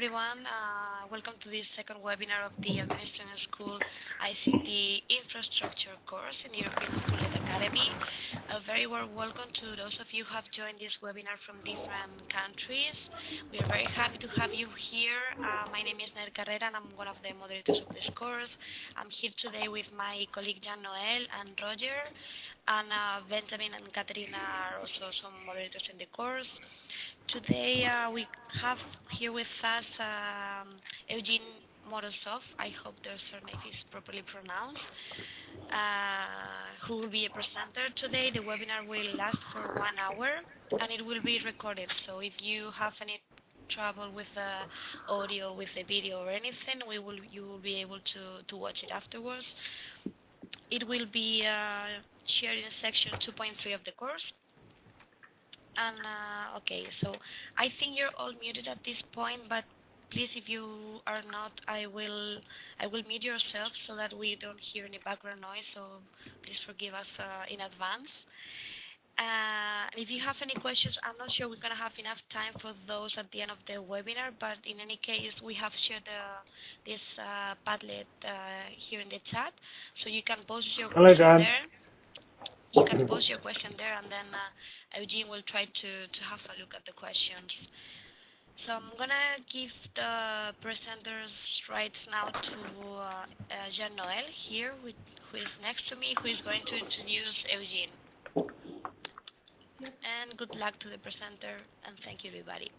everyone. Welcome to this second webinar of the Administration School ICT Infrastructure course in European School Academy. A very warm welcome to those of you who have joined this webinar from different countries. We are very happy to have you here. My name is Nair Carrera and I'm one of the moderators of this course. I'm here today with my colleague Jean-Noël and Roger, and Benjamin and Katerina are also some moderators in the course. Today we have here with us Eugene Morozov, I hope the surname is properly pronounced, who will be a presenter today. The webinar will last for 1 hour and it will be recorded, so if you have any trouble with the audio, with the video or anything, you will be able to watch it afterwards. It will be shared in section 2.3 of the course. And okay, so I think you're all muted at this point, but please, if you are not, I will mute yourself so that we don't hear any background noise. So please forgive us in advance. If you have any questions, I'm not sure we're gonna have enough time for those at the end of the webinar. But in any case, we have shared this Padlet here in the chat, so you can post your question there. You can post your question there, and then Eugene will try to have a look at the questions. So I'm gonna give the presenters rights now to Jean-Noël here, who is next to me, who is going to introduce Eugene. And good luck to the presenter, and thank you, everybody.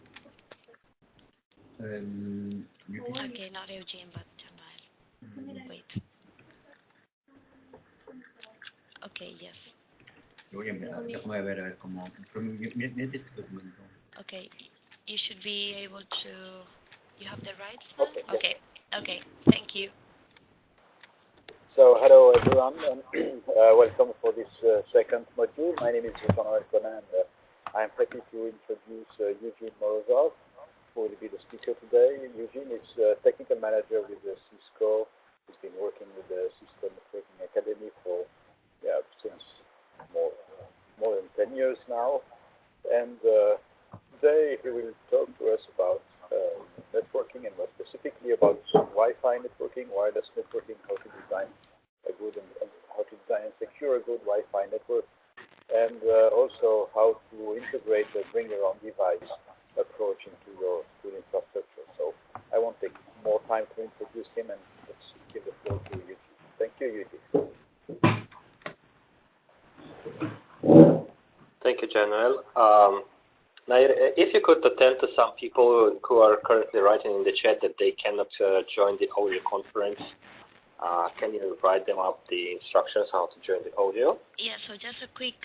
Okay, not Eugene, but Jean-Noël. Wait. Okay, yes. Okay, you should be able to. You have the rights now? Okay, thank you. So, hello everyone, and welcome for this second module. My name is Jean-Noël Conin, and I am happy to introduce Eugene Morozov, who will be the speaker today. Eugene is technical manager with Cisco. He's been working with the Cisco Networking Academy for since more than 10 years now, and today he will talk to us about networking, and more specifically about Wi-Fi networking, wireless networking, how to design a good and how to design and secure a good Wi-Fi network, and also how to integrate the bring your own device approach into your good infrastructure. So I won't take more time to introduce him, and let's give the floor to Eugene. Thank you, Eugene. Thank you, Jean-Noël. Now, if you could attend to some people who are currently writing in the chat that they cannot join the audio conference, can you write them up the instructions how to join the audio? Yeah, so just a quick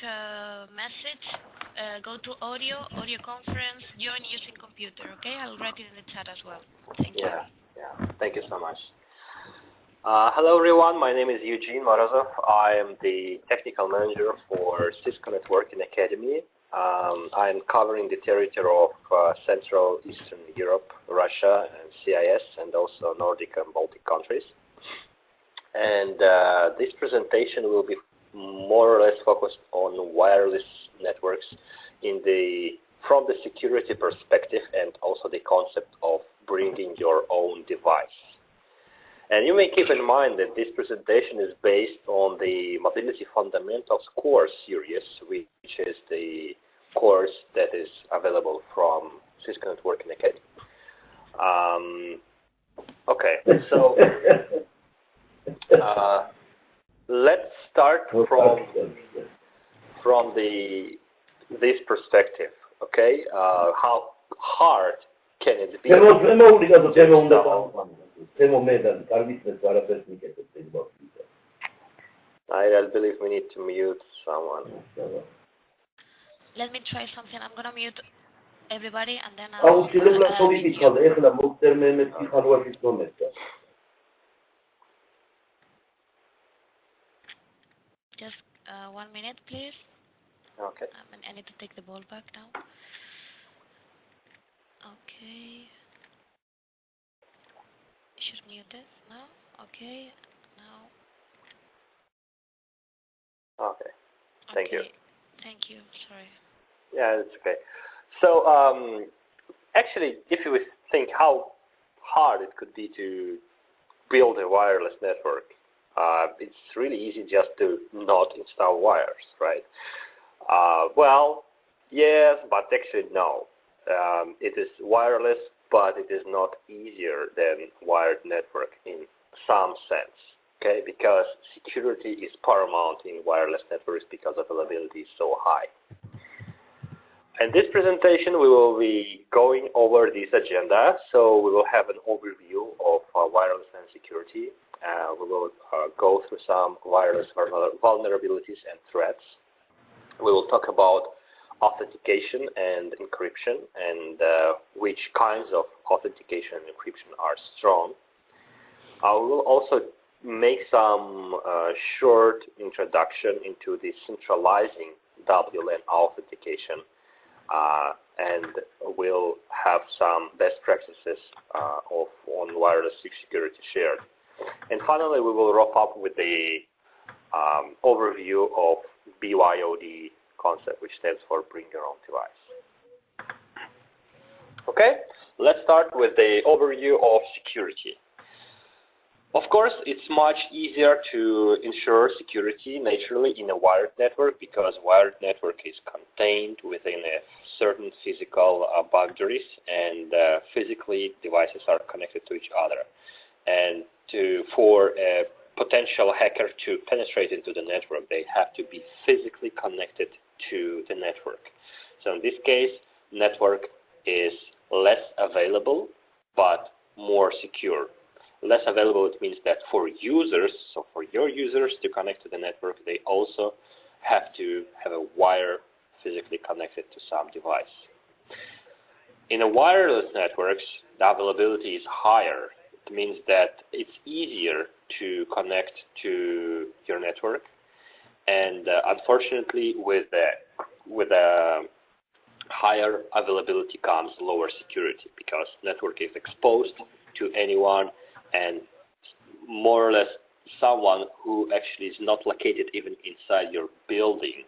message. Go to audio conference, join using computer, okay? I'll write it in the chat as well. Thank you. Yeah. Thank you so much. Hello everyone, my name is Eugene Morozov. I am the technical manager for Cisco Networking Academy. I'm covering the territory of Central Eastern Europe, Russia, and CIS, and also Nordic and Baltic countries. And this presentation will be more or less focused on wireless networks from the security perspective, and also the concept of bringing your own device. And you may keep in mind that this presentation is based on the Mobility Fundamentals course series, which is the course that is available from Cisco Networking Academy. Okay, so let's start from this perspective. Okay, how hard can it be? I believe we need to mute someone. Let me try something. I'm gonna mute everybody and then just 1 minute, please. Okay. I need to take the ball back now. Okay. Should mute it now. Okay. Now. Okay. Thank you. Thank you. Sorry. Yeah, it's okay. So actually, if you think how hard it could be to build a wireless network. It's really easy just to not install wires, right? Well, yes, but actually no. It is wireless, but it is not easier than wired network in some sense, okay? Because security is paramount in wireless networks because availability is so high. In this presentation, we will be going over this agenda. So we will have an overview of wireless and security. We will go through some wireless vulnerabilities and threats. We will talk about authentication and encryption and which kinds of authentication and encryption are strong. We will also make some short introduction into the centralizing WLAN authentication. And we'll have some best practices on wireless security shared. And finally, we will wrap up with the overview of BYOD concept, which stands for Bring Your Own Device. Okay, let's start with the overview of security. Of course, it's much easier to ensure security naturally in a wired network because wired network is contained within a certain physical boundaries, and physically devices are connected to each other. And for a potential hacker to penetrate into the network, they have to be physically connected to the network. So in this case, network is less available but more secure. Less available, it means that for users, so for your users to connect to the network, they also have to have a wire physically connected to some device. In a wireless networks, the availability is higher. It means that it's easier to connect to your network, and unfortunately, with a higher availability comes lower security because network is exposed to anyone, and more or less someone who actually is not located even inside your building,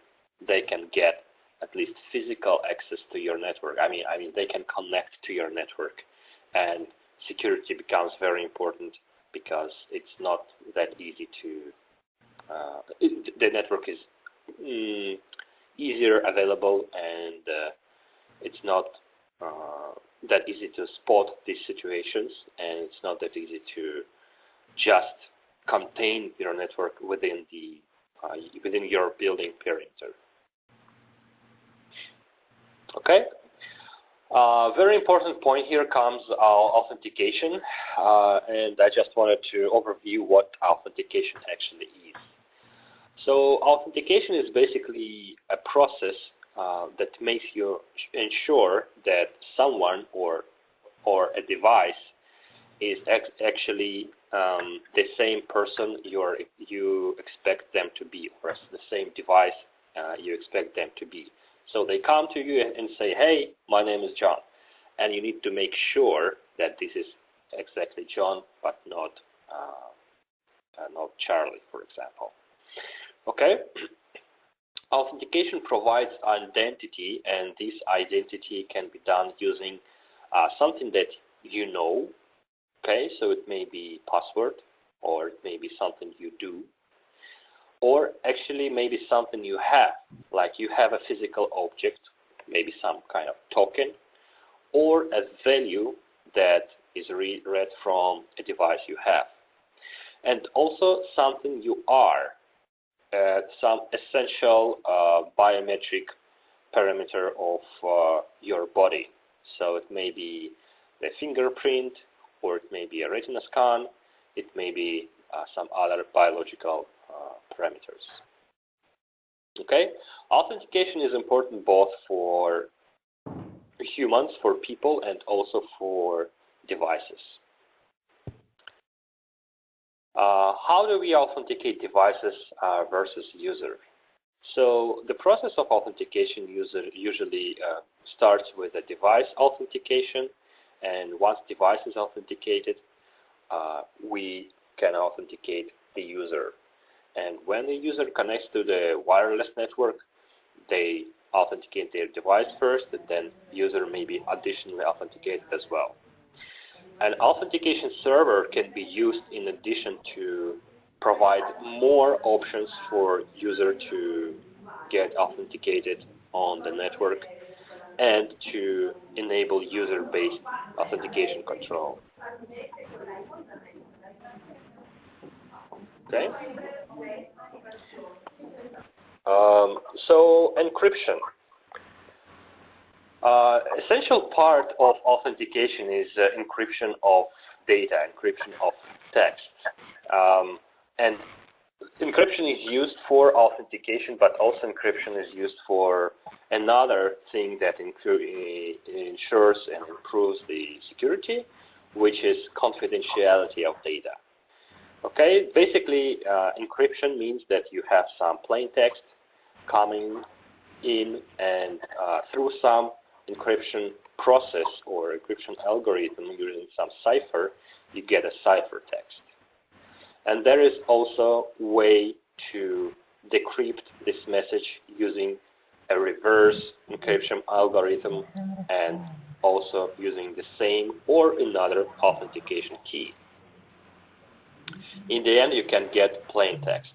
they can get at least physical access to your network. I mean, they can connect to your network, and security becomes very important because it's not that easy to. The network is easier available, and it's not that easy to spot these situations, and it's not that easy to just contain your network within the within your building perimeter. Okay. Very important point here comes authentication, and I just wanted to overview what authentication actually is. So authentication is basically a process that makes you ensure that someone or a device is actually the same person you expect them to be, or the same device you expect them to be. So they come to you and say, "Hey, my name is John," and you need to make sure that this is exactly John, but not Charlie, for example. Okay. Authentication provides identity, and this identity can be done using something that you know. Okay, so it may be password, or it may be something you do, or actually maybe something you have, like you have a physical object, maybe some kind of token, or a value that is read from a device you have, and also something you are. Some essential biometric parameter of your body. So it may be the fingerprint, or it may be a retina scan, it may be some other biological parameters. Okay? Authentication is important both for humans, for people, and also for devices. How do we authenticate devices versus user? So the process of authentication usually starts with a device authentication, and once device is authenticated, we can authenticate the user. And when the user connects to the wireless network, they authenticate their device first, and then user may be additionally authenticated as well. An authentication server can be used in addition to provide more options for user to get authenticated on the network and to enable user-based authentication control. Okay. So encryption. Essential part of authentication is encryption of data, encryption of text. And encryption is used for authentication, but also encryption is used for another thing that ensures and improves the security, which is confidentiality of data. Okay, basically encryption means that you have some plain text coming in, and through some encryption process or encryption algorithm using some cipher, you get a ciphertext. And there is also a way to decrypt this message using a reverse encryption algorithm and also using the same or another authentication key. In the end, you can get plain text.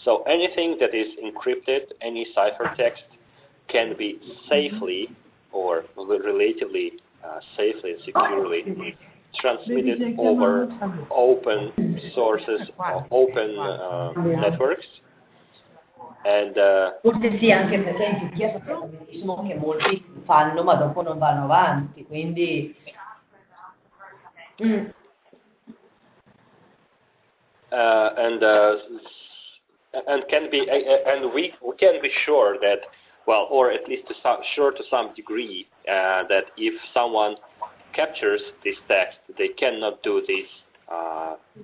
So anything that is encrypted, any ciphertext, can be safely or relatively safely and securely transmitted over open sources, open networks. And forse sì, anche per esempio chi ha sappiamo benissimo che molti fanno ma dopo non vanno avanti, quindi and can be and we can be sure that, well, or at least sure to some degree that if someone captures this text, they cannot do this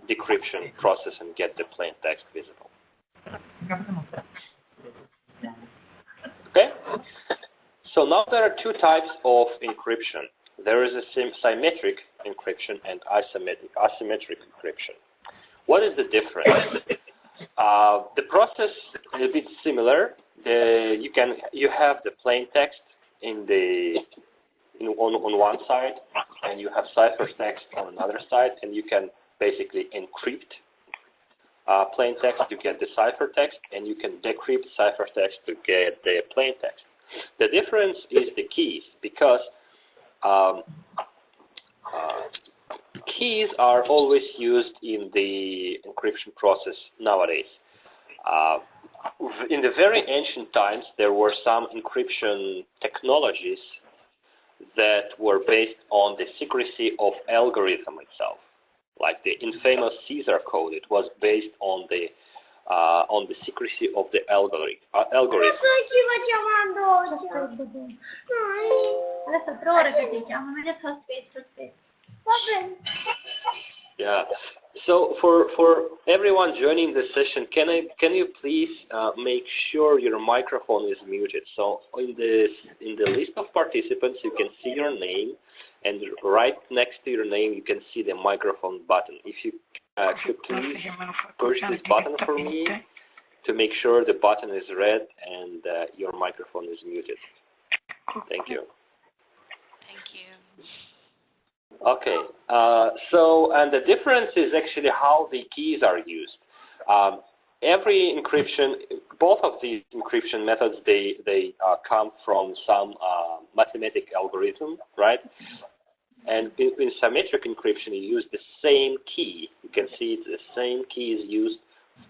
decryption process and get the plain text visible. Okay? So now there are two types of encryption. There is a symmetric encryption and asymmetric encryption. What is the difference? The process is a bit similar. You have the plain text on one side, and you have ciphertext on another side, and you can basically encrypt plain text to get the ciphertext, and you can decrypt ciphertext to get the plain text. The difference is the keys, because keys are always used in the encryption process nowadays. In the very ancient times, there were some encryption technologies that were based on the secrecy of algorithm itself. Like the infamous Caesar code, it was based on the secrecy of the algorithm. Yeah. So for everyone joining the session, can you please make sure your microphone is muted? So in the list of participants, you can see your name, and right next to your name, you can see the microphone button. If you could please push this button for me to make sure the button is red and your microphone is muted. Thank you. Thank you. Okay. And the difference is actually how the keys are used. Every encryption, both of these encryption methods, they come from some mathematical algorithm, right? And in symmetric encryption, you use the same key. You can see the same key is used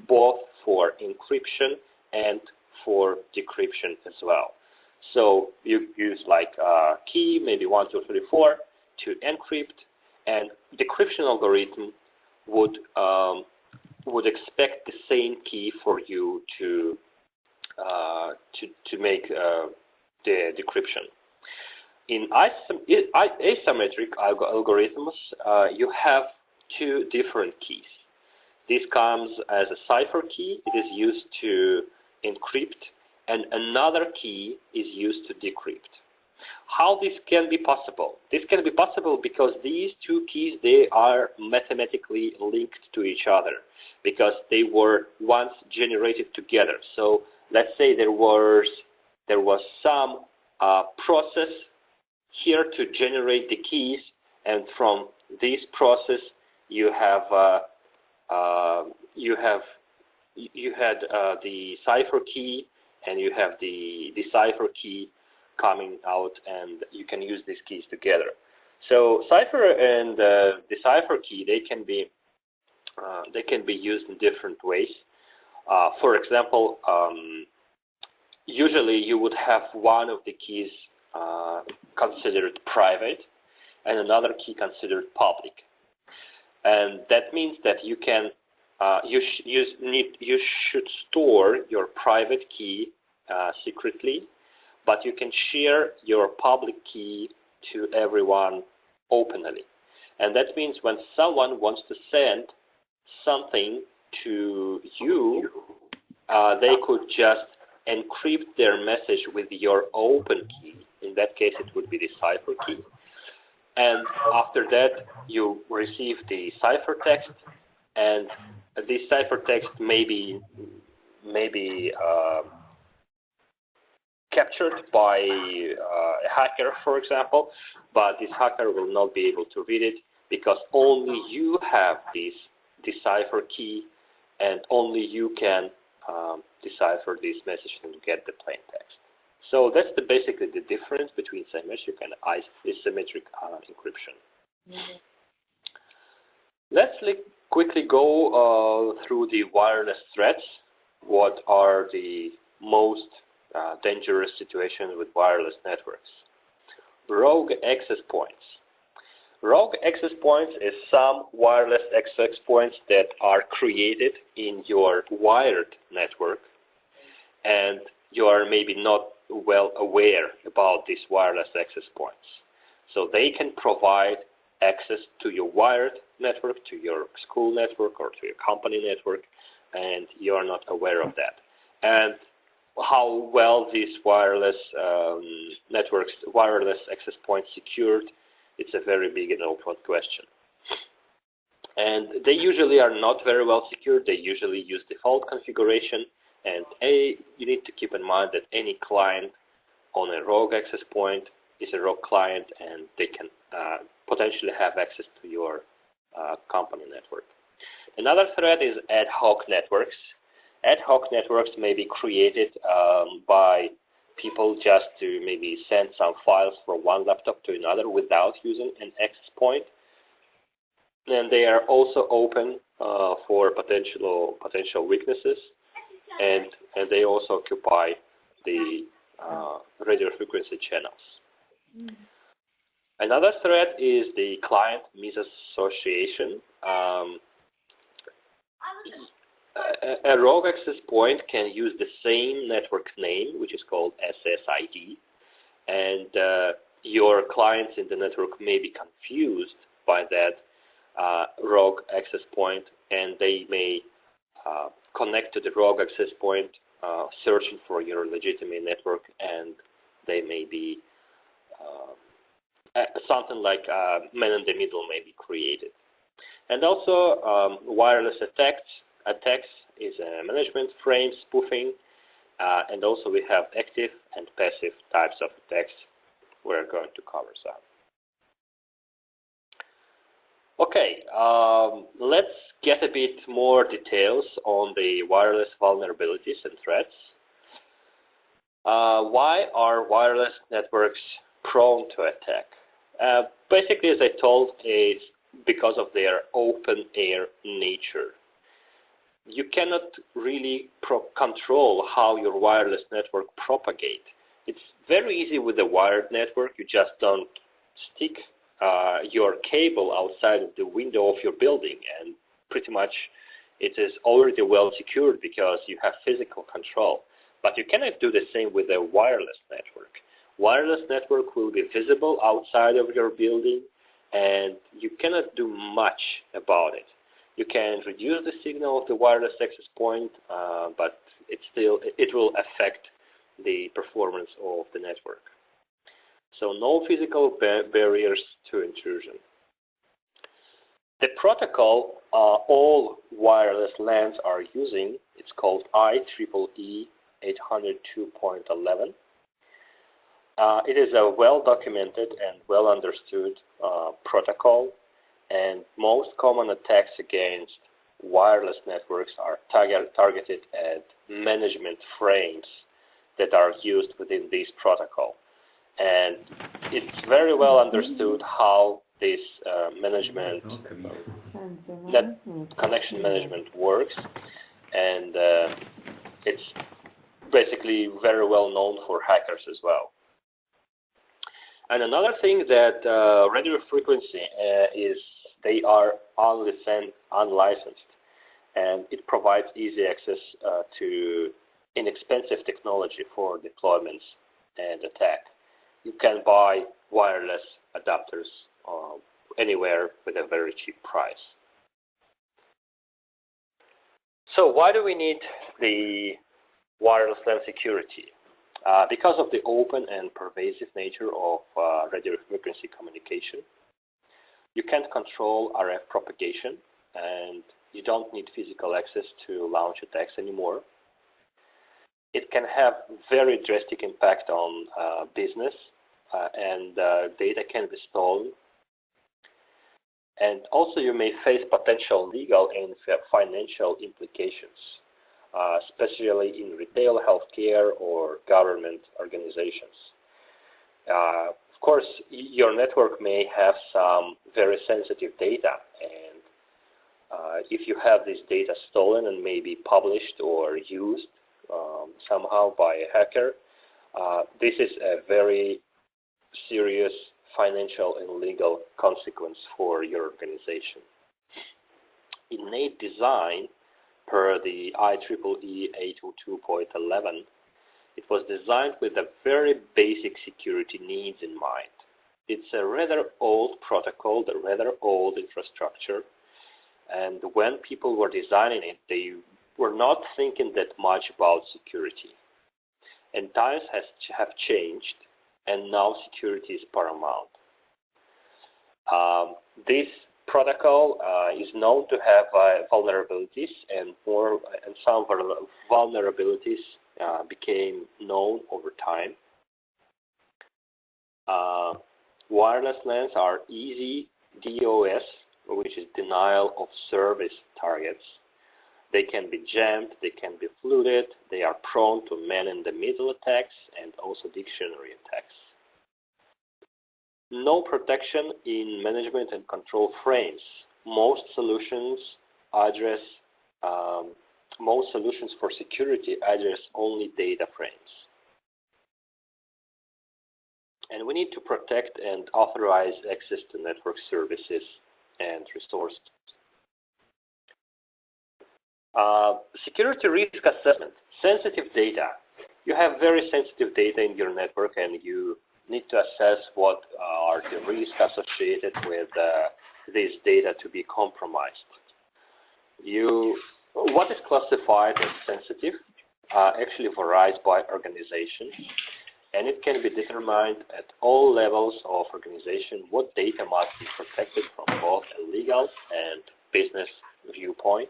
both for encryption and for decryption as well. So you use like key, maybe 1, 2, 3, 4, to encrypt, and decryption algorithm would expect the same key for you to make the decryption. In asymmetric algorithms, you have two different keys. This comes as a cipher key. It is used to encrypt, and another key is used to decrypt. How this can be possible? This can be possible because these two keys, they are mathematically linked to each other, because they were once generated together. So let's say there was some process here to generate the keys, and from this process, you have you had the cipher key, and you have the decipher key coming out, and you can use these keys together. So cipher and decipher key, they can be used in different ways. For example, usually you would have one of the keys considered private and another key considered public, and that means that you can you should store your private key secretly, but you can share your public key to everyone openly. And that means when someone wants to send something to you, they could just encrypt their message with your open key. In that case, it would be the cipher key. And after that, you receive the ciphertext, and this ciphertext may be captured by a hacker, for example, but this hacker will not be able to read it because only you have this decipher key, and only you can decipher this message and get the plain text. So that's basically the difference between symmetric and asymmetric encryption. Mm-hmm. Let's quickly go through the wireless threats. What are the most dangerous situations with wireless networks? Rogue access points. Rogue access points is some wireless access points that are created in your wired network, and you are maybe not well aware about these wireless access points. So they can provide access to your wired network, to your school network, or to your company network, and you are not aware of that. And how well these wireless networks, wireless access points secured, it's a very big and open question. And they usually are not very well secured. They usually use default configuration. And you need to keep in mind that any client on a rogue access point is a rogue client, and they can potentially have access to your company network. Another threat is ad hoc networks. Ad hoc networks may be created by people just to maybe send some files from one laptop to another without using an access point. And they are also open for potential weaknesses, and they also occupy the radio frequency channels. Mm. Another threat is the client misassociation. A rogue access point can use the same network name, which is called SSID, and your clients in the network may be confused by that rogue access point, and they may connect to the rogue access point searching for your legitimate network, and they may be something like man in the middle may be created. And also wireless attacks is a management frame spoofing, and also we have active and passive types of attacks we're going to cover some. Okay, let's get a bit more details on the wireless vulnerabilities and threats. Why are wireless networks prone to attack? Basically, as I told, it's because of their open air nature. You cannot really control how your wireless network propagates. It's very easy with a wired network. You just don't stick your cable outside of the window of your building, and pretty much it is already well secured because you have physical control. But you cannot do the same with a wireless network. Wireless network will be visible outside of your building, and you cannot do much about it. You can reduce the signal of the wireless access point, but it will affect the performance of the network. So no physical barriers to intrusion. The protocol all wireless LANs are using, it's called IEEE 802.11. It is a well-documented and well-understood protocol, And most common attacks against wireless networks are targeted at management frames that are used within this protocol. And it's very well understood how this connection management works, and it's basically very well known for hackers as well. And another thing that radio frequency is they are unlicensed, and it provides easy access to inexpensive technology for deployments and attack. You can buy wireless adapters anywhere with a very cheap price. So why do we need the wireless LAN security? Because of the open and pervasive nature of radio frequency communication, you can't control RF propagation, and you don't need physical access to launch attacks anymore. It can have very drastic impact on business, and data can be stolen. And also you may face potential legal and financial implications, especially in retail, healthcare, or government organizations. Of course, your network may have some very sensitive data, and if you have this data stolen and maybe published or used somehow by a hacker, this is a very serious financial and legal consequence for your organization. Innate design, per the IEEE 802.11, it was designed with a very basic security needs in mind. It's a rather old protocol, a rather old infrastructure, and when people were designing it, they were not thinking that much about security. And times have changed, and now security is paramount. This protocol is known to have vulnerabilities, and some vulnerabilities became known over time. Wireless LANs are easy DOS, which is denial of service targets. They can be jammed, they can be flooded, they are prone to man-in-the-middle attacks and also dictionary attacks. No protection in management and control frames. Most solutions for security address only data frames. And we need to protect and authorize access to network services and resources. Security risk assessment. Sensitive data. You have very sensitive data in your network, and you need to assess what are the risks associated with this data to be compromised. What is classified as sensitive actually varies by organization, and it can be determined at all levels of organization what data must be protected from both a legal and business viewpoint.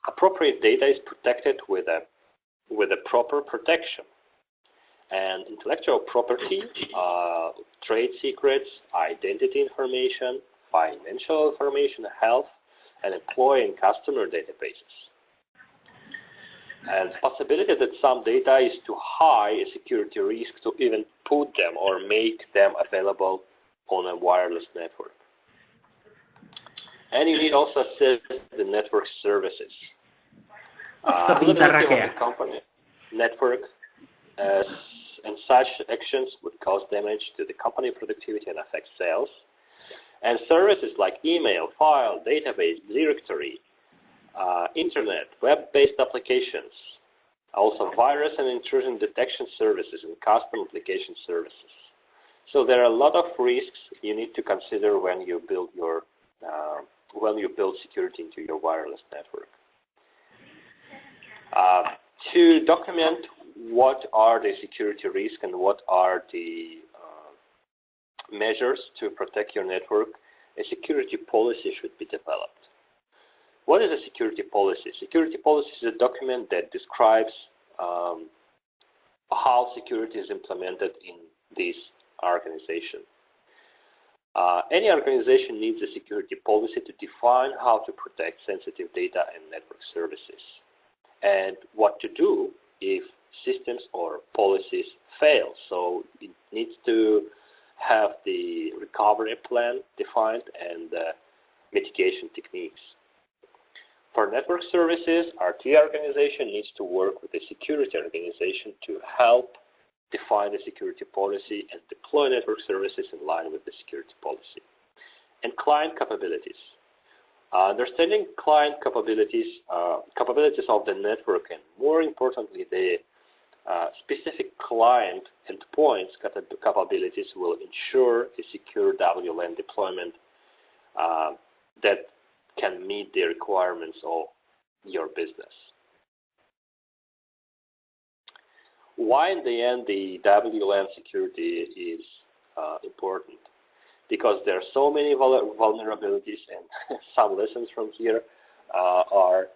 Appropriate data is protected with a proper protection. And intellectual property, trade secrets, identity information, financial information, health, and employee and customer databases. And possibility that some data is too high a security risk to even put them or make them available on a wireless network. And you need also assess the network services. Vulnerability of the company, network, and such actions would cause damage to the company productivity and affect sales. And services like email, file, database, directory, internet, web-based applications, also virus and intrusion detection services and custom application services. So there are a lot of risks you need to consider when you build security into your wireless network. To document what are the security risks and what are the measures to protect your network, a security policy should be developed. What is a security policy? Security policy is a document that describes how security is implemented in this organization. Any organization needs a security policy to define how to protect sensitive data and network services, and what to do if systems or policies fail. So it needs to have the recovery plan defined and mitigation techniques. For network services, RT organization needs to work with the security organization to help define the security policy and deploy network services in line with the security policy. And client capabilities. Understanding client capabilities of the network, and more importantly, the specific client endpoints capabilities will ensure a secure WLAN deployment that can meet the requirements of your business. Why, in the end, the WLAN security is important? Because there are so many vulnerabilities, and some lessons from here are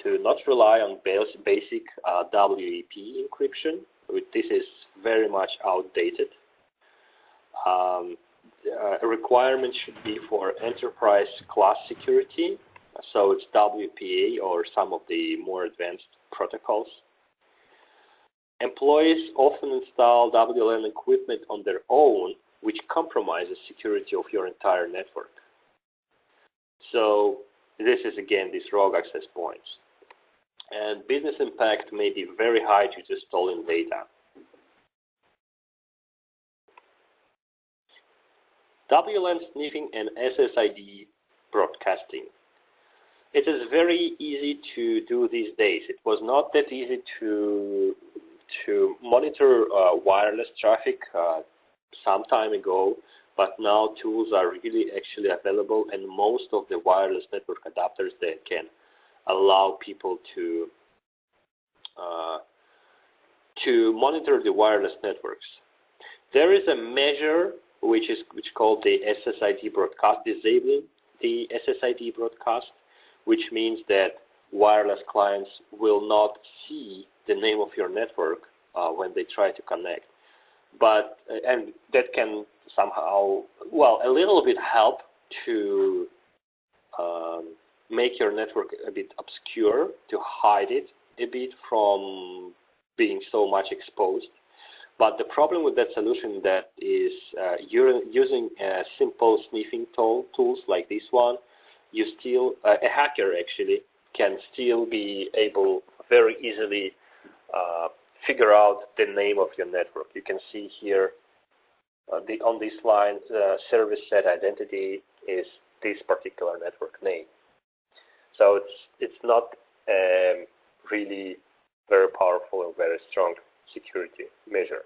to not rely on basic WEP encryption. This is very much outdated. A requirement should be for enterprise class security, so it's WPA or some of the more advanced protocols. Employees often install WLAN equipment on their own, which compromises security of your entire network. So this is again these rogue access points. And business impact may be very high due to stolen data. WLAN sniffing and SSID broadcasting. It is very easy to do these days. It was not that easy to monitor wireless traffic some time ago, but now tools are really actually available, and most of the wireless network adapters that can allow people to monitor the wireless networks. There is a measure which called the SSID broadcast, disabling the SSID broadcast, which means that wireless clients will not see the name of your network when they try to connect. But and that can somehow, well, a little bit help to make your network a bit obscure, to hide it a bit from being so much exposed. But the problem with that solution that is using simple sniffing tools like this one, you still, a hacker actually can still be able very easily figure out the name of your network. You can see here on this line, service set identity is this particular network name. So it's not really very powerful and very strong security measure.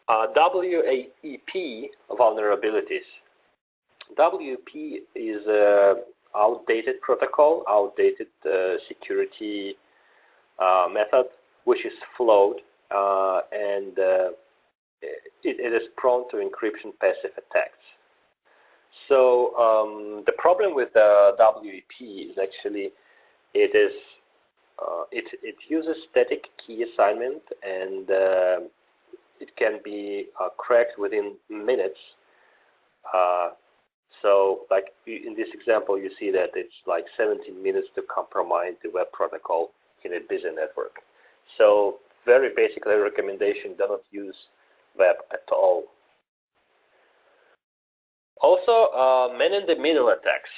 WEP vulnerabilities. WEP is an outdated protocol, outdated security method, which is flawed, and it is prone to encryption passive attacks. So the problem with the WEP is actually it uses static key assignment, and it can be cracked within minutes. So like in this example, you see that it's like 17 minutes to compromise the web protocol in a busy network. So very basically, recommendation, do not use web at all. Also, man-in-the-middle attacks.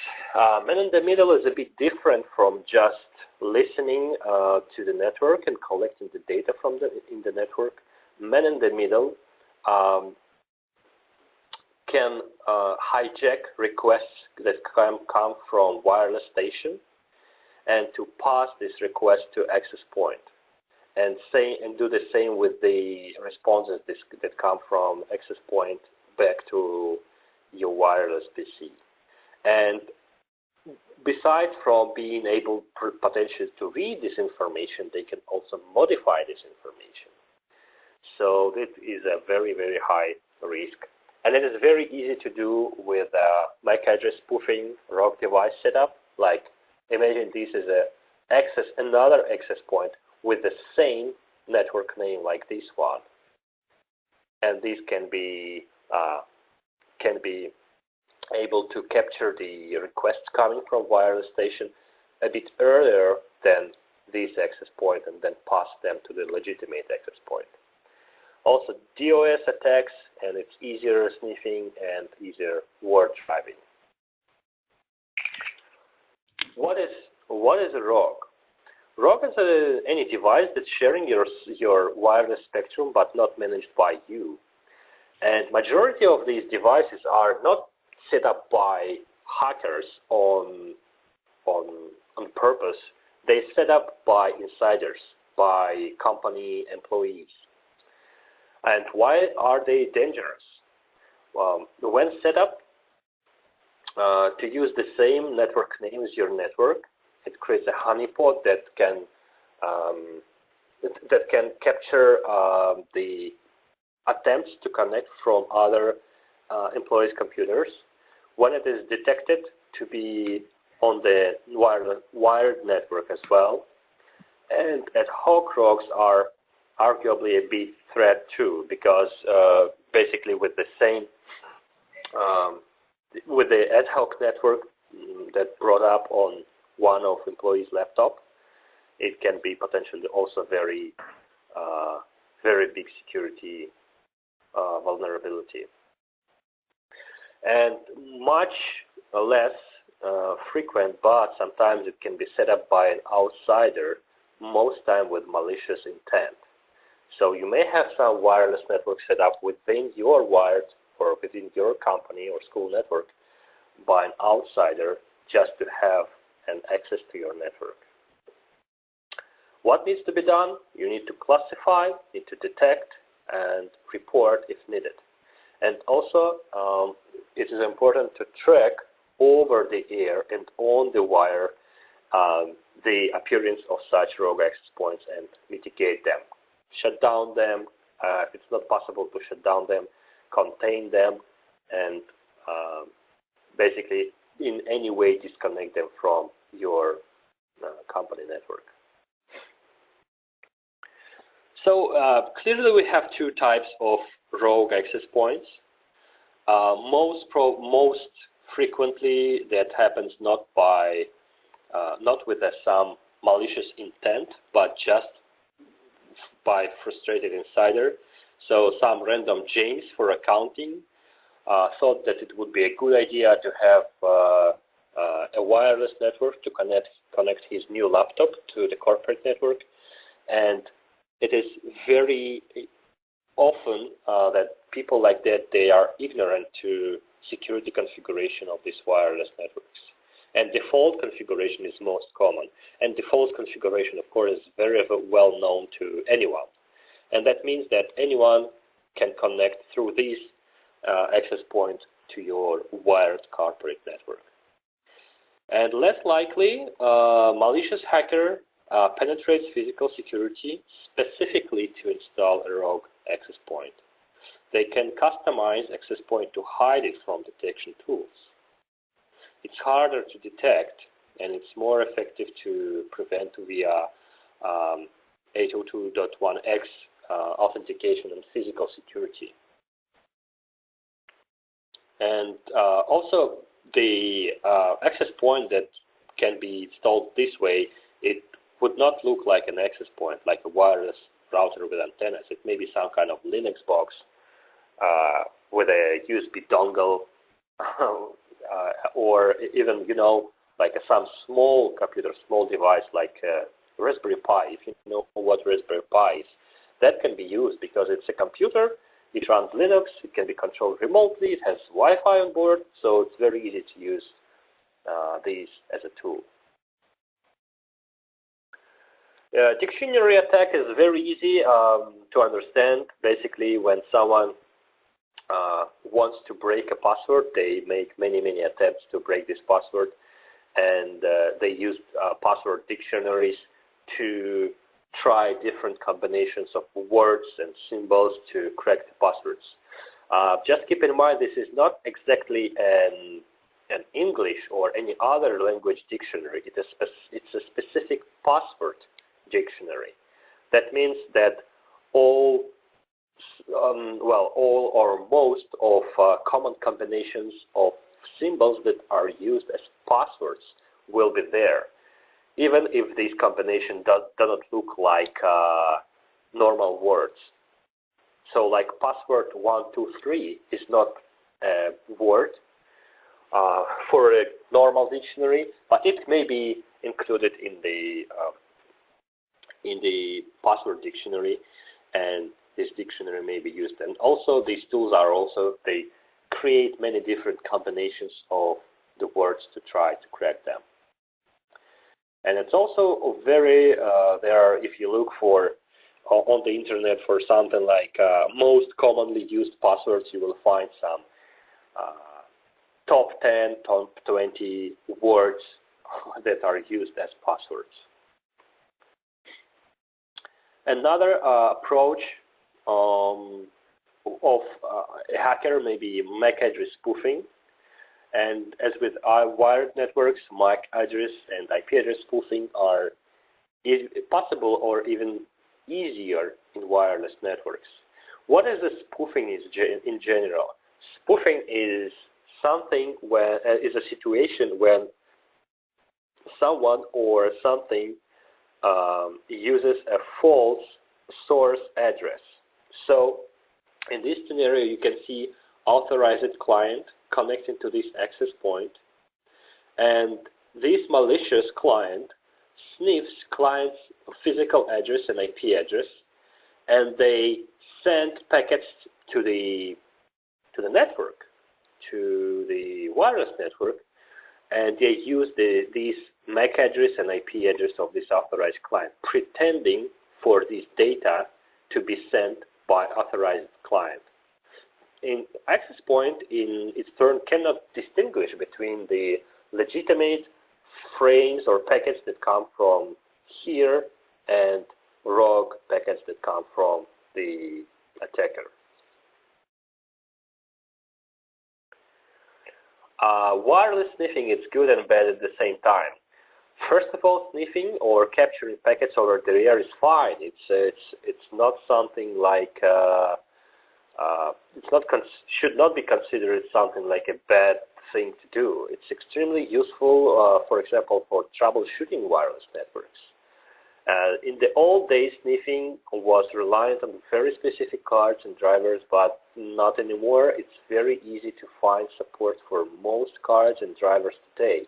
Man-in-the-middle is a bit different from just listening to the network and collecting the data from in the network. Man-in-the-middle can hijack requests that come from wireless station and to pass this request to access point, and do the same with the responses that come from access point back to your wireless PC. And besides from being able potentially to read this information, they can also modify this information. So it is a very, very high risk. And it is very easy to do with MAC address spoofing, rogue device setup. Like, imagine this is another access point with the same network name like this one. And this can be can be able to capture the requests coming from wireless station a bit earlier than this access point and then pass them to the legitimate access point. Also DOS attacks, and it's easier sniffing and easier word driving. What is a ROG? ROG is any device that's sharing your wireless spectrum but not managed by you. And majority of these devices are not set up by hackers on purpose. They're set up by insiders, by company employees. And why are they dangerous? When set up to use the same network name as your network, it creates a honeypot that can capture the attempts to connect from other employees' computers. When it is detected to be on the wired network as well, and ad hoc ROGs are arguably a big threat too, because basically with the same with the ad hoc network that brought up on one of employees' laptop, it can be potentially also very big security vulnerability. And much less frequent, but sometimes it can be set up by an outsider, most time with malicious intent. So you may have some wireless network set up within your wired or within your company or school network by an outsider just to have an access to your network. What needs to be done? You need to classify, need to detect, and report if needed. And also, it is important to track over the air and on the wire the appearance of such rogue access points and mitigate them. Shut down them. If it's not possible to shut down them, contain them, and basically in any way disconnect them from your company network. So clearly we have two types of rogue access points. Most frequently that happens not with some malicious intent, but just by frustrated insider. So some random James for accounting thought that it would be a good idea to have a wireless network to connect his new laptop to the corporate network, and it is very often that people like that, they are ignorant to security configuration of these wireless networks. And default configuration is most common. And default configuration, of course, is very well known to anyone. And that means that anyone can connect through this access point to your wired corporate network. And less likely, malicious hacker penetrates physical security specifically to install a rogue access point. They can customize access point to hide it from detection tools. It's harder to detect, and it's more effective to prevent via 802.1x authentication and physical security. And also, the access point that can be installed this way, it would not look like an access point, like a wireless router with antennas. It may be some kind of Linux box with a USB dongle, or even, like some small computer, small device like Raspberry Pi. If you know what Raspberry Pi is, that can be used because it's a computer. It runs Linux. It can be controlled remotely. It has Wi-Fi on board, so it's very easy to use these as a tool. Dictionary attack is very easy to understand. Basically, when someone wants to break a password, they make many attempts to break this password, and they use password dictionaries to try different combinations of words and symbols to crack the passwords. Just keep in mind, this is not exactly an English or any other language dictionary. It's a specific password dictionary. That means that all well, all or most of common combinations of symbols that are used as passwords will be there, even if this combination do not look like normal words. So like password 123 is not a word for a normal dictionary, but it may be included in the password dictionary, and this dictionary may be used. And also these tools are also, they create many different combinations of the words to try to crack them. And it's also very, if you look for on the internet for something like most commonly used passwords, you will find some top 10, top 20 words that are used as passwords. Another approach of a hacker may be MAC address spoofing. And as with wired networks, MAC address and IP address spoofing are possible or even easier in wireless networks. What is the spoofing in general? Spoofing is something is a situation when someone or something uses a false source address. So in this scenario, you can see authorized client connecting to this access point, and this malicious client sniffs client's physical address and IP address, and they send packets to the network, to the wireless network, and they use this MAC address and IP address of this authorized client, pretending for this data to be sent by authorized client. In access point, in its turn, cannot distinguish between the legitimate frames or packets that come from here and rogue packets that come from the attacker. Wireless sniffing is good and bad at the same time. First of all, sniffing or capturing packets over the air is fine. It's not something like should not be considered something like a bad thing to do. It's extremely useful, for example, for troubleshooting wireless networks. In the old days, sniffing was reliant on very specific cards and drivers, but not anymore. It's very easy to find support for most cards and drivers today.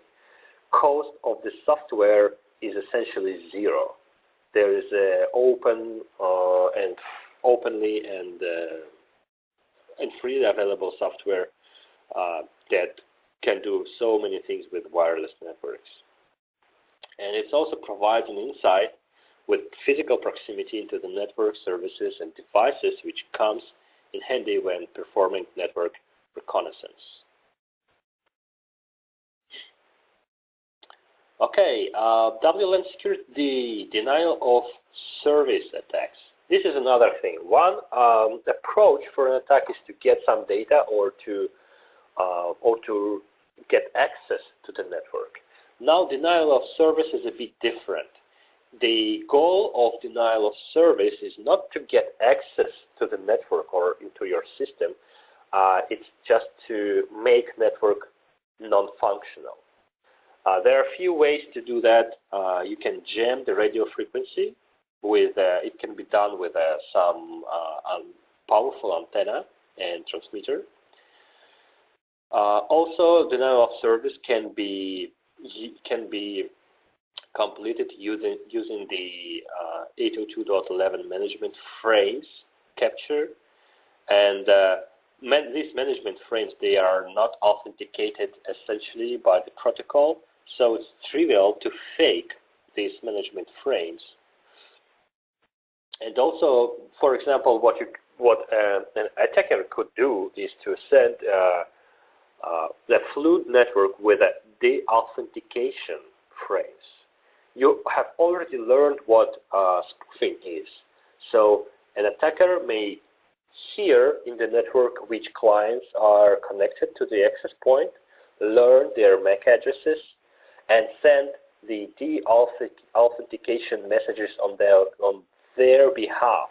Cost of the software is essentially zero. There is openly and freely available software that can do so many things with wireless networks. And it also provides an insight with physical proximity into the network services and devices, which comes in handy when performing network reconnaissance. Okay, WLAN security, denial of service attacks. This is another thing. One approach for an attack is to get some data or to get access to the network. Now, denial of service is a bit different. The goal of denial of service is not to get access to the network or into your system. It's just to make network non-functional. There are a few ways to do that. You can jam the radio frequency. It can be done with some powerful antenna and transmitter. Also, denial of service can be completed using the 802.11 management frames capture, and these management frames, they are not authenticated essentially by the protocol, so it's trivial to fake these management frames. And also, for example, what an attacker could do is to send the fluid network with a deauthentication phrase. You have already learned what spoofing is. So an attacker may hear in the network which clients are connected to the access point, learn their MAC addresses, and send the deauthentication messages on their behalf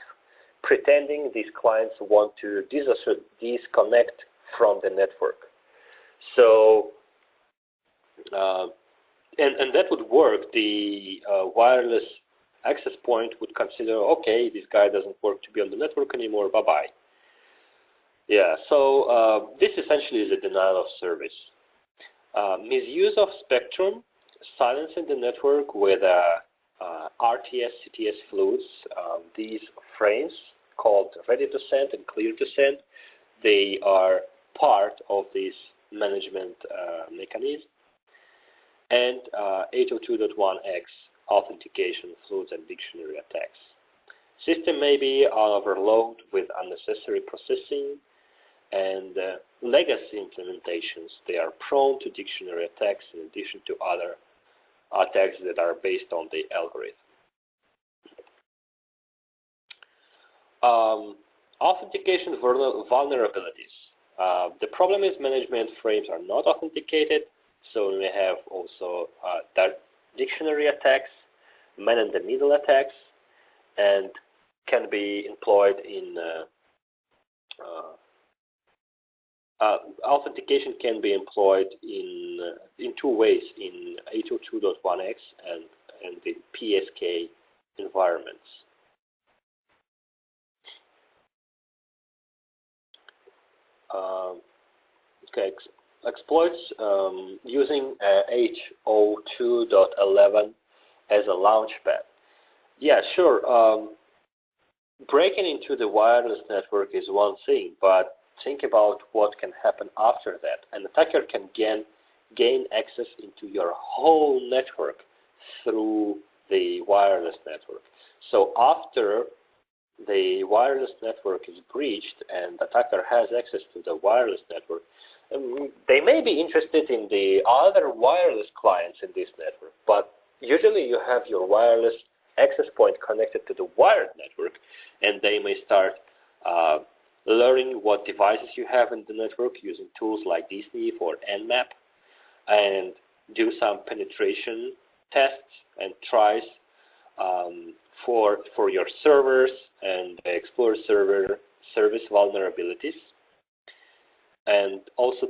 pretending these clients want to disconnect from the network. So, and that would work. The wireless access point would consider, okay, this guy doesn't work to be on the network anymore, bye-bye. Yeah, so this essentially is a denial of service. Misuse of spectrum, silencing the network with RTS, CTS fluids. These frames called ready to send and clear to send, they are part of this management mechanism. And 802.1x authentication, fluids, and dictionary attacks. System may be on overload with unnecessary processing and legacy implementations. They are prone to dictionary attacks in addition to other attacks that are based on the algorithm. Authentication vulnerabilities. The problem is management frames are not authenticated, so we have also dictionary attacks, man-in-the-middle attacks, and can be employed in authentication can be employed in two ways, in 802.1x and the PSK environments. Okay, exploits using 802.11 as a launchpad. Yeah, sure. Breaking into the wireless network is one thing, but think about what can happen after that. An attacker can gain access into your whole network through the wireless network. So after the wireless network is breached and the attacker has access to the wireless network, they may be interested in the other wireless clients in this network, but usually you have your wireless access point connected to the wired network, and they may start learning what devices you have in the network using tools like DSNF or Nmap, and do some penetration tests and tries for your servers and explore server service vulnerabilities, and also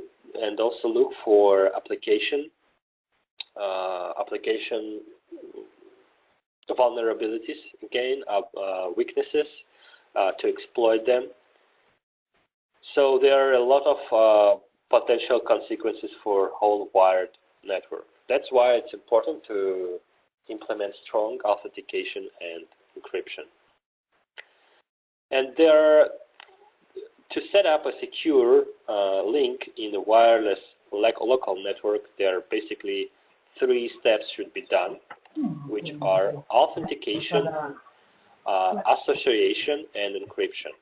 look for application vulnerabilities, again, weaknesses to exploit them. So there are a lot of potential consequences for whole wired network. That's why it's important to implement strong authentication and encryption. And to set up a secure link in a wireless local network, there are basically 3 steps should be done, which are authentication, association, and encryption.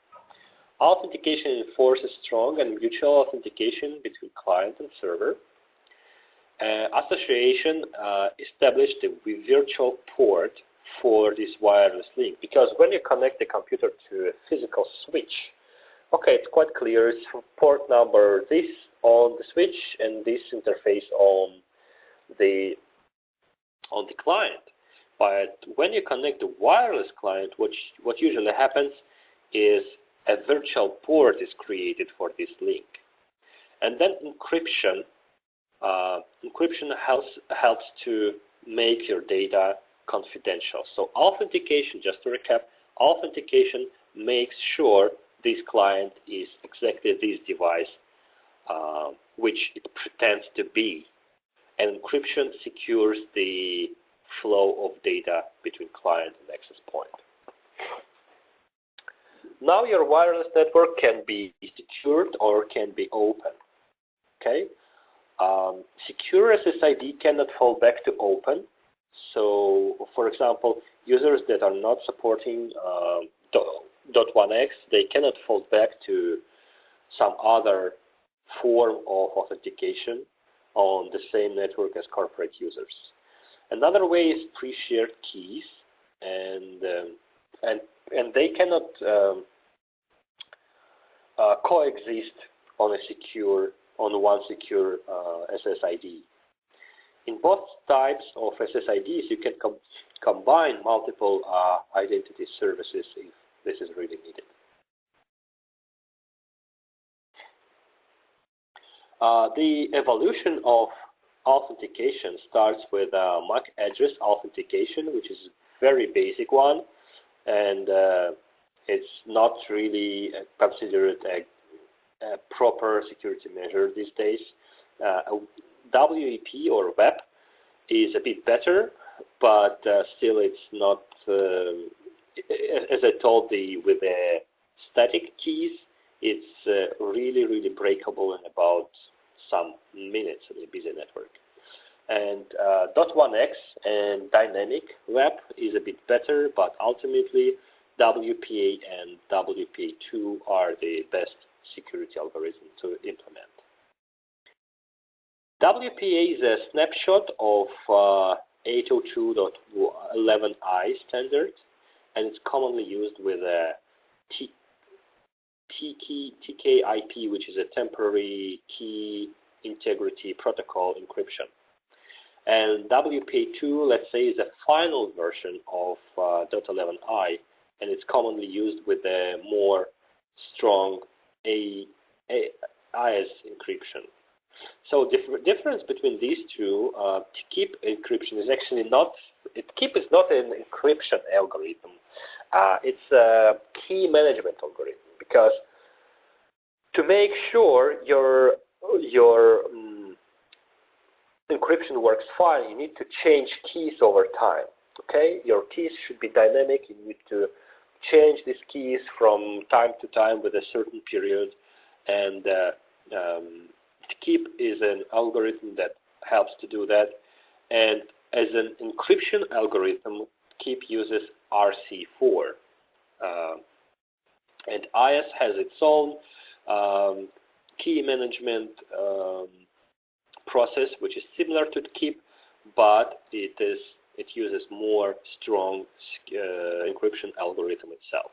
Authentication enforces strong and mutual authentication between client and server. Association established a virtual port for this wireless link, because when you connect the computer to a physical switch, okay, it's quite clear, it's port number this on the switch and this interface on the client. But when you connect the wireless client, what usually happens is a virtual port is created for this link. And then encryption. Encryption helps to make your data confidential. So authentication, just to recap, authentication makes sure this client is exactly this device which it pretends to be. And encryption secures the flow of data between client and access point. Now your wireless network can be secured or can be open. Okay? Secure SSID cannot fall back to open. So, for example, users that are not supporting .1x, they cannot fall back to some other form of authentication on the same network as corporate users. Another way is pre-shared keys, and they cannot coexist on one secure SSID. In both types of SSIDs, you can combine multiple identity services this is really needed. The evolution of authentication starts with MAC address authentication, which is a very basic one, and it's not really considered a proper security measure these days. WEP or WEP is a bit better, but still it's not, as I told, with the static keys, it's really breakable in about some minutes in a busy network. And .1x and dynamic web is a bit better, but ultimately WPA and WPA2 are the best security algorithm to implement. WPA is a snapshot of 802.11i standard, and it's commonly used with a TKIP, which is a temporary key integrity protocol encryption. And WPA2, let's say, is a final version of .11i, and it's commonly used with a more strong IS encryption. So the difference between these two, TKIP encryption is actually not, TKIP is not an encryption algorithm. It's a key management algorithm, because to make sure your encryption works fine, you need to change keys over time. Okay, your keys should be dynamic. You need to change these keys from time to time with a certain period, and TKIP is an algorithm that helps to do that. And as an encryption algorithm, TKIP uses RC4, and IS has its own key management process, which is similar to TKIP, but it uses more strong encryption algorithm itself.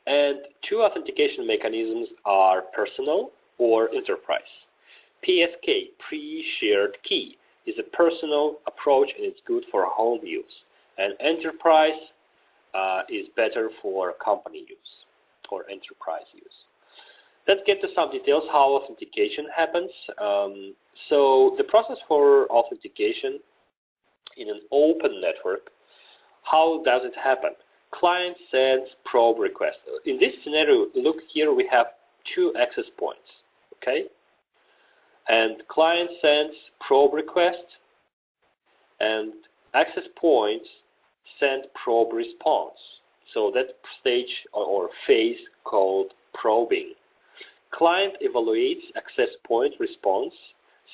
And two authentication mechanisms are personal or enterprise. PSK, pre-shared key, is a personal approach and it's good for home use. And enterprise is better for company use or enterprise use. Let's get to some details how authentication happens. So the process for authentication in an open network, how does it happen? Client sends probe request. In this scenario, look here, we have two access points, okay? And client sends probe request, and access points send probe response. So that stage or phase called probing. Client evaluates access point response,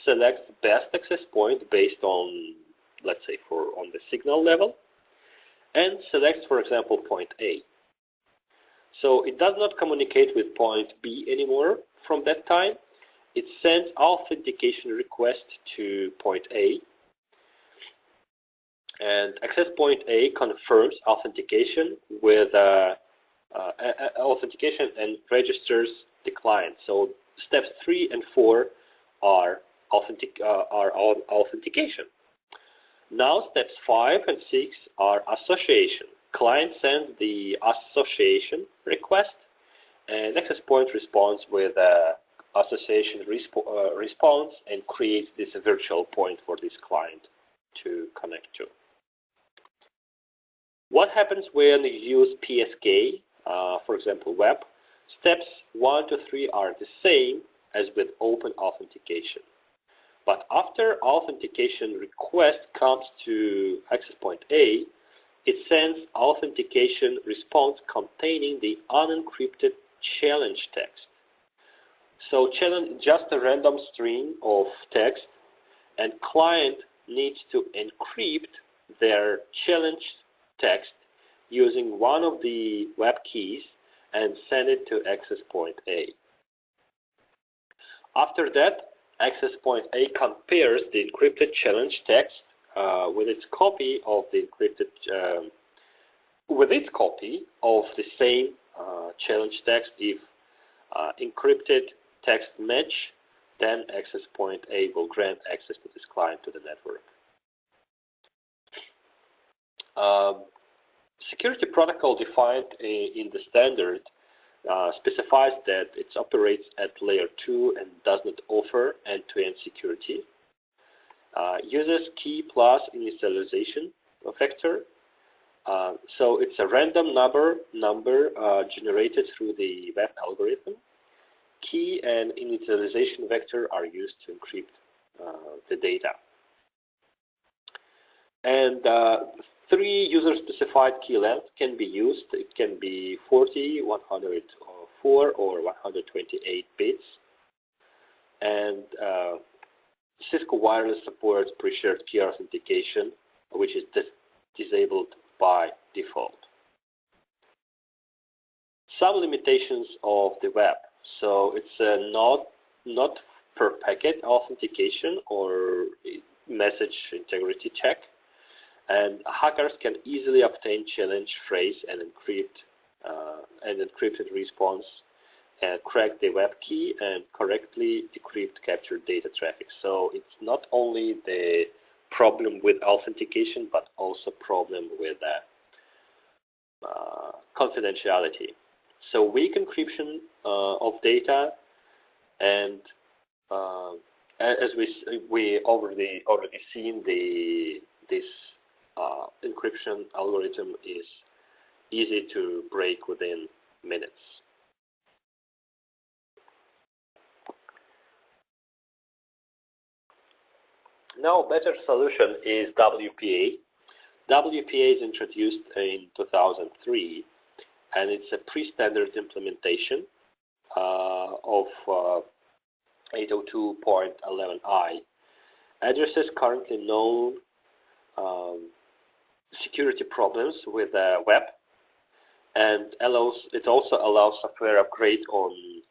selects best access point based on, let's say, on the signal level, and selects, for example, point A. So it does not communicate with point B anymore from that time. It sends authentication request to point A, and access point A confirms authentication with authentication and registers the client. So steps 3 and 4 are authentication. Now steps 5 and 6 are association. Client sends the association request, and access point responds with association response and creates this virtual point for this client to connect to. What happens when you use PSK, for example, web? Steps 1 to 3 are the same as with open authentication. But after authentication request comes to access point A, it sends authentication response containing the unencrypted challenge text. So challenge just a random string of text, and client needs to encrypt their challenge text using one of the web keys and send it to access point A. After that, access point A compares the encrypted challenge text with its copy of the encrypted same challenge text. If encrypted text match, then access point A will grant access to this client to the network. security protocol defined in the standard specifies that it operates at layer 2 and does not offer end-to-end security. Uses key plus initialization vector. So it's a random number generated through the web algorithm. Key and initialization vector are used to encrypt the data. And 3 user-specified key lengths can be used. It can be 40, 104, or 128 bits. And Cisco Wireless supports pre-shared key authentication, which is disabled by default. Some limitations of the web. So it's not per packet authentication or message integrity check. And hackers can easily obtain challenge phrase and encrypt an encrypted response, crack the web key, and correctly decrypt captured data traffic. So it's not only the problem with authentication, but also problem with confidentiality. So weak encryption of data, and as we already seen, this encryption algorithm is easy to break within minutes. Now, a better solution is WPA. WPA is introduced in 2003, and it's a pre-standard implementation of 802.11i. Addresses currently known security problems with the web, and it also allows software upgrade on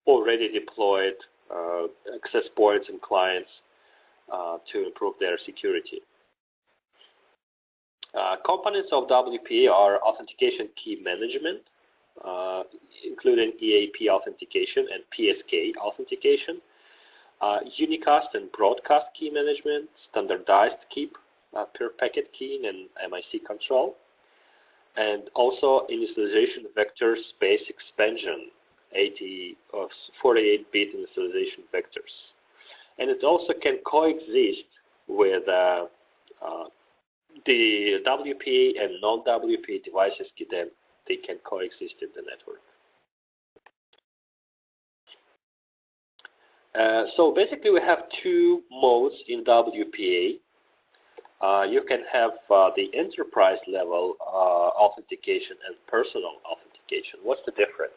already deployed access points and clients to improve their security. Components of WPA are authentication key management, including EAP authentication and PSK authentication, unicast and broadcast key management, standardized keep per packet keying and MIC control, and also initialization vector space expansion, 48-bit initialization vectors. And it also can coexist with the WPA and non-WPA devices. They can coexist in the network. So basically, we have 2 modes in WPA. You can have the enterprise level authentication and personal authentication. What's the difference?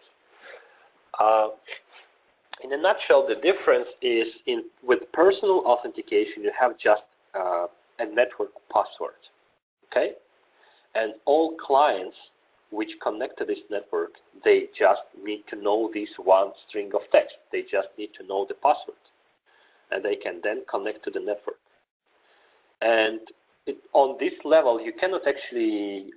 In a nutshell, the difference is with personal authentication, you have just a network password, okay? And all clients which connect to this network, they just need to know this one string of text. They just need to know the password, and they can then connect to the network. And on this level, you cannot actually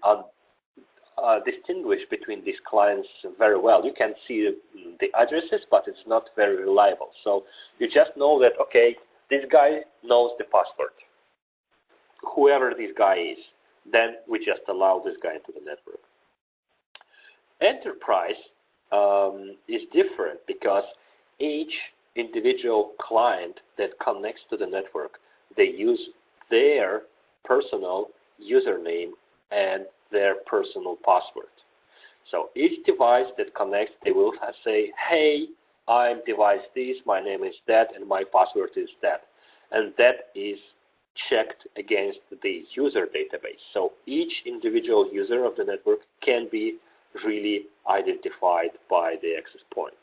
distinguish between these clients very well. You can see the addresses, but it's not very reliable. So you just know that, okay, this guy knows the password. Whoever this guy is, then we just allow this guy into the network. Enterprise is different because each individual client that connects to the network, they use their personal username and their personal password. So each device that connects, they will say, hey, I'm device this, my name is that, and my password is that. And that is checked against the user database. So each individual user of the network can be really identified by the access point.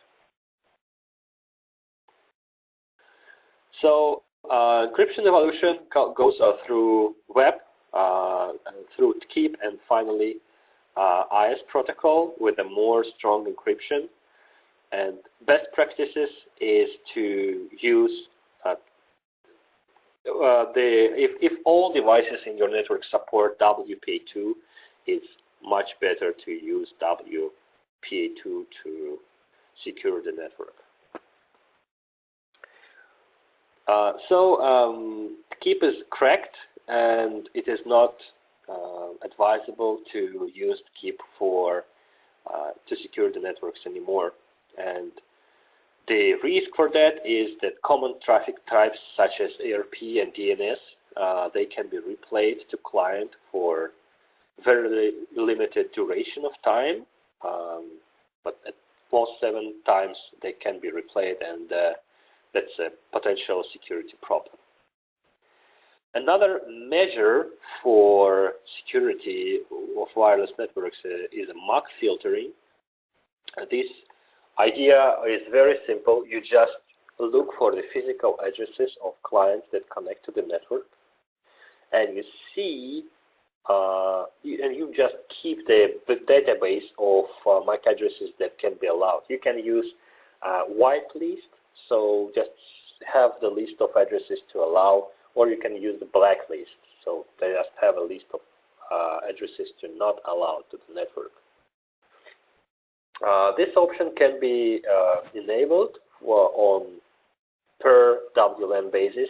So encryption evolution goes through web, through KEEP, and finally IS protocol with a more strong encryption. And best practices is to use if all devices in your network support WPA2, it's much better to use WPA2 to secure the network. So KEEP is cracked, and it is not advisable to use KEEP for to secure the networks anymore. And the risk for that is that common traffic types such as ARP and DNS, they can be replayed to client for very limited duration of time, but at most 7 times they can be replayed, and that's a potential security problem. Another measure for security of wireless networks is a MAC filtering. This idea is very simple. You just look for the physical addresses of clients that connect to the network, and you see, and you just keep the database of MAC addresses that can be allowed. You can use whitelist, so just have the list of addresses to allow, or you can use the blacklist, so they just have a list of addresses to not allow to the network. This option can be enabled on per WLAN basis,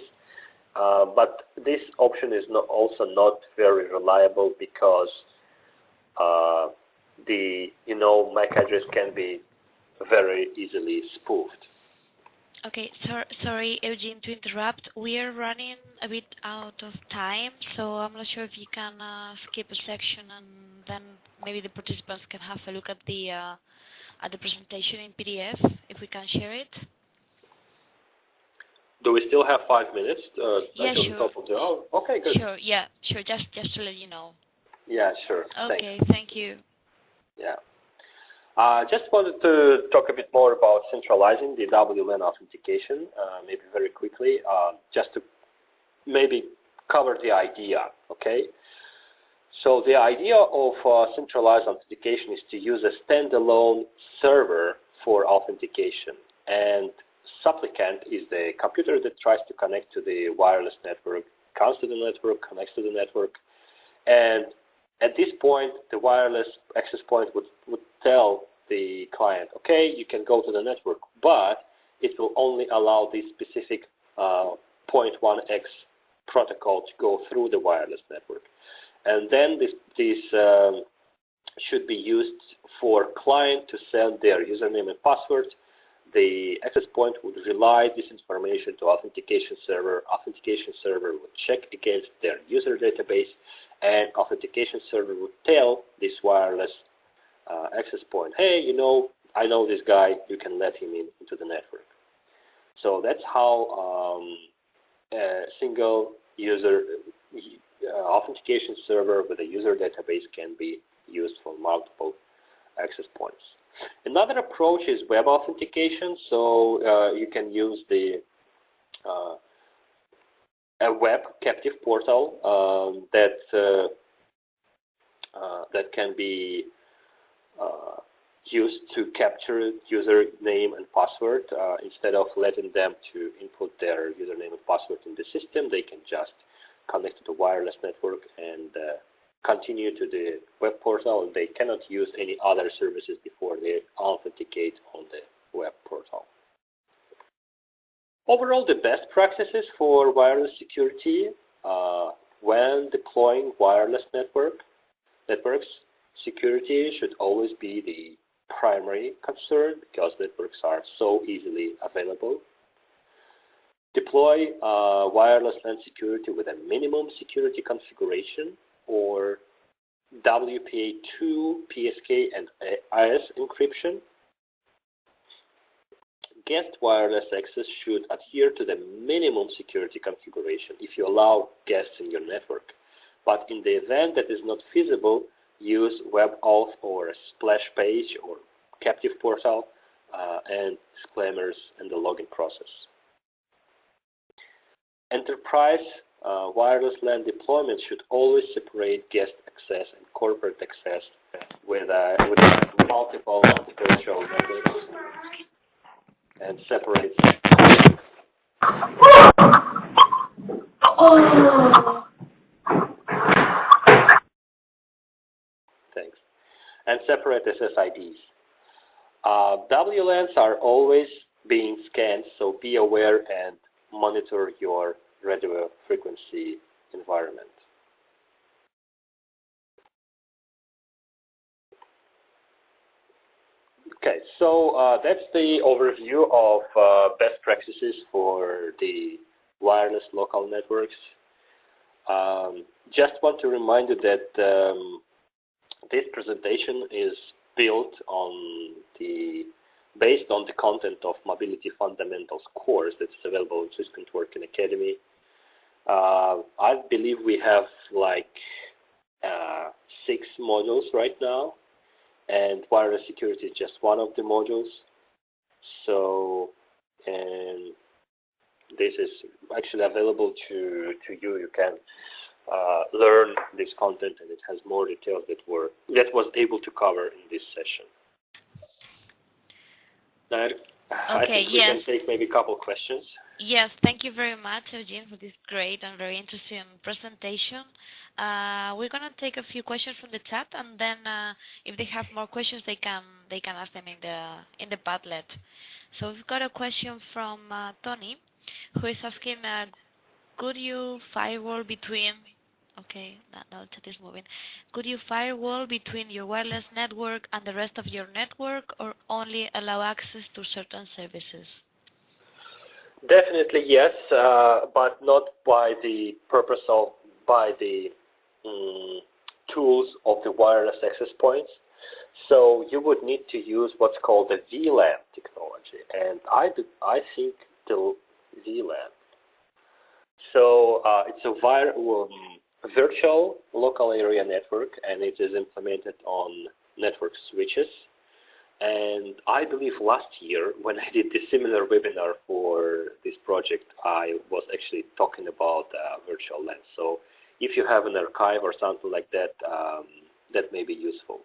but this option is also not very reliable because the MAC address can be very easily spoofed. Okay, sorry, Eugene, to interrupt. We are running a bit out of time, so I'm not sure if you can skip a section, and then maybe the participants can have a look at the presentation in PDF, if we can share it. Do we still have 5 minutes? Yeah, sure. Okay, good. Sure, yeah, sure. Just to let you know. Yeah, sure. Okay, Thanks. thank you. Yeah. Just wanted to talk a bit more about centralizing the WLAN authentication, maybe very quickly, just to maybe cover the idea, okay? So the idea of centralized authentication is to use a standalone server for authentication, and supplicant is the computer that tries to connect to the wireless network, comes to the network, connects to the network, and at this point, the wireless access point would tell the client, okay, you can go to the network, but it will only allow this specific 0.1x protocol to go through the wireless network. And then this should be used for client to send their username and password. The access point would relay this information to authentication server. Authentication server would check against their user database, and authentication server would tell this wireless access point, hey, I know this guy, you can let him into the network. So that's how a single user authentication server with a user database can be used for multiple access points. Another approach is web authentication. So you can use a web captive portal that can be used to capture user name and password. Instead of letting them to input their username and password in the system, they can just connect to the wireless network and continue to the web portal. They cannot use any other services before they authenticate on the web portal. Overall, the best practices for wireless security when deploying wireless networks, security should always be the primary concern because networks are so easily available. Deploy wireless LAN security with a minimum security configuration, or WPA2, PSK, and IS encryption. Guest wireless access should adhere to the minimum security configuration if you allow guests in your network. But in the event that is not feasible, use WebAuth or a splash page or captive portal and disclaimers and the login process. Enterprise wireless LAN deployment should always separate guest access and corporate access with multiple virtual networks and separate. Thanks. And separate SSIDs. WLANs are always being scanned, so be aware and monitor your radio frequency environment. Okay, so that's the overview of best practices for the wireless local networks. Just want to remind you that this presentation is built on based on the content of Mobility Fundamentals course that's available in Cisco Networking Academy. I believe we have like 6 modules right now, and wireless security is just one of the modules. So, and this is actually available to you. You can learn this content, and it has more details that was able to cover in this session. Now, I think we can take maybe a couple questions. Yes, thank you very much, Eugene, for this great and very interesting presentation. We're gonna take a few questions from the chat, and then if they have more questions, they can ask them in the Padlet. So we've got a question from Tony, who is asking, could you firewall between? Okay, now the chat is moving. Could you firewall between your wireless network and the rest of your network, or only allow access to certain services? Definitely yes, but not by the tools of the wireless access points. So you would need to use what's called the VLAN technology, and I think the VLAN. So it's a virtual local area network, and it is implemented on network switches. And I believe last year, when I did the similar webinar for this project, I was actually talking about virtual LAN. So if you have an archive or something like that, that may be useful.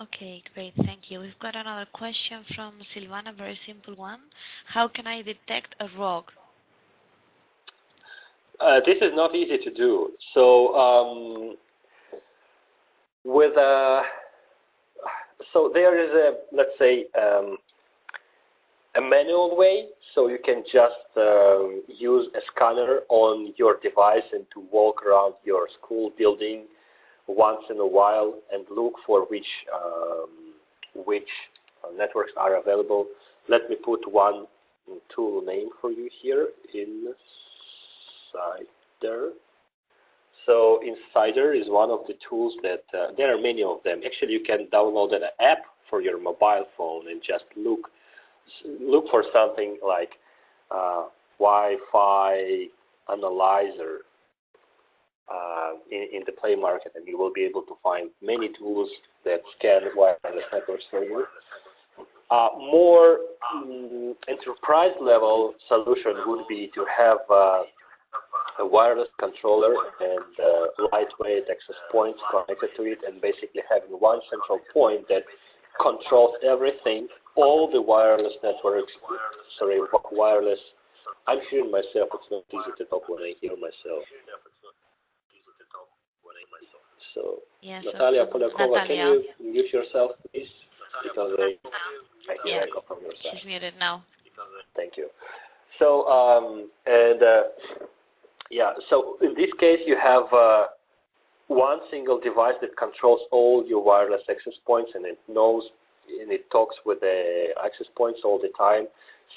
Okay, great, thank you. We've got another question from Silvana, very simple one. How can I detect a ROG? This is not easy to do. So so there is let's say a manual way. So you can just use a scanner on your device and to walk around your school building once in a while and look for which networks are available. Let me put one tool name for you here Insider. So Insider is one of the tools that there are many of them. Actually, you can download an app for your mobile phone and just look for something like Wi-Fi analyzer in the Play Market, and you will be able to find many tools that scan wireless networks for you. More enterprise level solution would be to have a wireless controller and lightweight access points connected to it, and basically having one central point that controls everything, all the wireless networks, wireless. I'm hearing myself, it's not easy to talk when I hear myself. So, yes, Natalia Polakova, can you mute yourself, please? Because I hear echo from your side. She's muted now. Thank you. So, so in this case, you have one single device that controls all your wireless access points, and it knows and it talks with the access points all the time.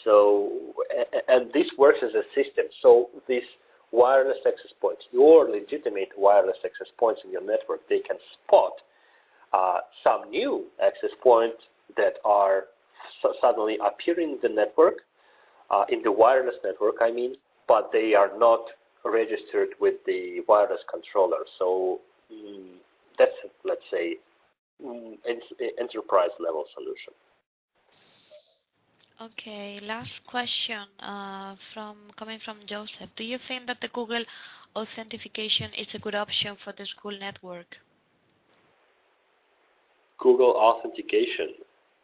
So, and this works as a system. So these wireless access points, your legitimate wireless access points in your network, they can spot some new access points that are suddenly appearing in the network, in the wireless network, I mean, but they are not registered with the wireless controller. So that's, let's say, enterprise level solution. Okay, last question coming from Joseph. Do you think that the Google authentication is a good option for the school network? Google authentication?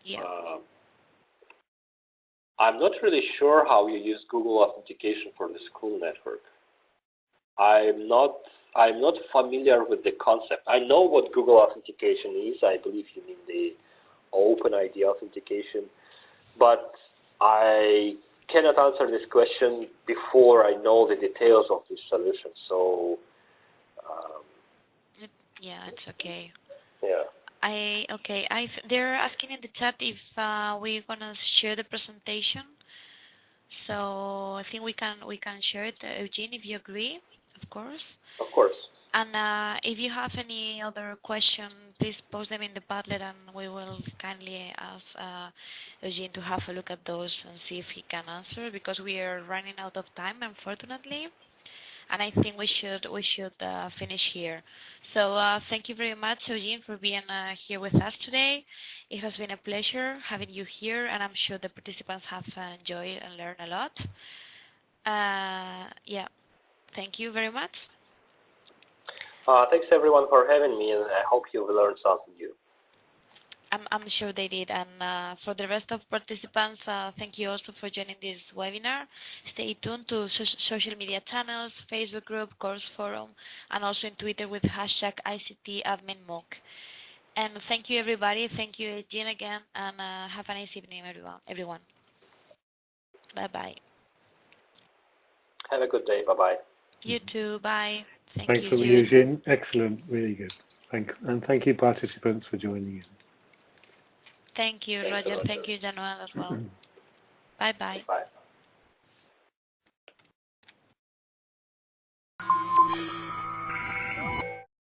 Yeah. I'm not really sure how you use Google authentication for the school network. I'm not familiar with the concept. I know what Google authentication is. I believe you mean the OpenID authentication, but I cannot answer this question before I know the details of this solution. So, yeah, it's okay. Yeah. They're asking in the chat if we're gonna share the presentation. So I think we can share it, Eugene, if you agree, of course. Of course. And if you have any other question, please post them in the Padlet, and we will kindly ask Eugene to have a look at those and see if he can answer, because we are running out of time, unfortunately. And I think we should finish here. So thank you very much, Eugene, for being here with us today. It has been a pleasure having you here, and I'm sure the participants have enjoyed and learned a lot. Yeah, thank you very much. Thanks everyone for having me, and I hope you've learned something new. I'm sure they did. And for the rest of participants, thank you also for joining this webinar. Stay tuned to social media channels, Facebook group, course forum, and also in Twitter with hashtag ICTAdminMOOC. And thank you, everybody. Thank you, Eugene, again, and have a nice evening, everyone. Bye-bye. Have a good day. Bye-bye. You too. Bye. Thanks for Eugene. Excellent. Really good. Thank you, participants, for joining in. Thank you, Roger. Thank you, Januel, as well. Bye-bye. Bye.